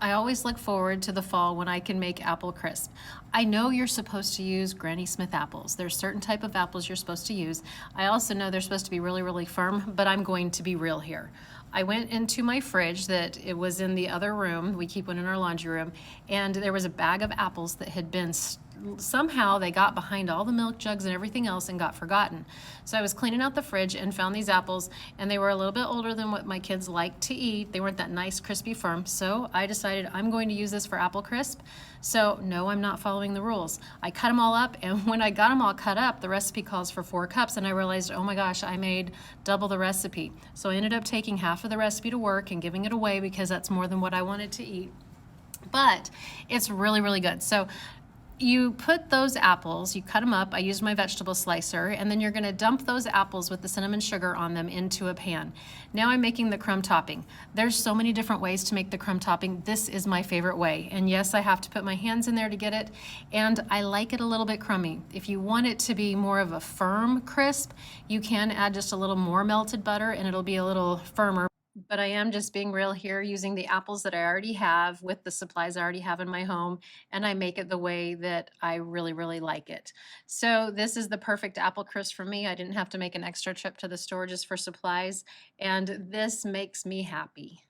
I always look forward to the fall when I can make apple crisp. I know you're supposed to use Granny Smith apples. There's certain type of apples you're supposed to use. I also know they're supposed to be really, really firm, but I'm going to be real here. I went into my fridge that it was in the other room. We keep one in our laundry room, and there was a bag of apples that had been somehow they got behind all the milk jugs and everything else and got forgotten. So I was cleaning out the fridge and found these apples, and they were a little bit older than what my kids like to eat. They weren't that nice, crispy, firm. So I decided I'm going to use this for apple crisp. So no, I'm not following the rules. I cut them all up, and when I got them all cut up, the recipe calls for 4 cups, and I realized, oh my gosh, I made double the recipe. So I ended up taking half of the recipe to work and giving it away because that's more than what I wanted to eat. But it's really, really good. So you put those apples, you cut them up. I used my vegetable slicer, and then you're gonna dump those apples with the cinnamon sugar on them into a pan. Now I'm making the crumb topping. There's so many different ways to make the crumb topping. This is my favorite way. And yes, I have to put my hands in there to get it, and I like it a little bit crummy. If you want it to be more of a firm crisp, you can add just a little more melted butter and it'll be a little firmer. But I am just being real here using the apples that I already have with the supplies I already have in my home, and I make it the way that I really, really like it. So this is the perfect apple crisp for me. I didn't have to make an extra trip to the store just for supplies, and this makes me happy.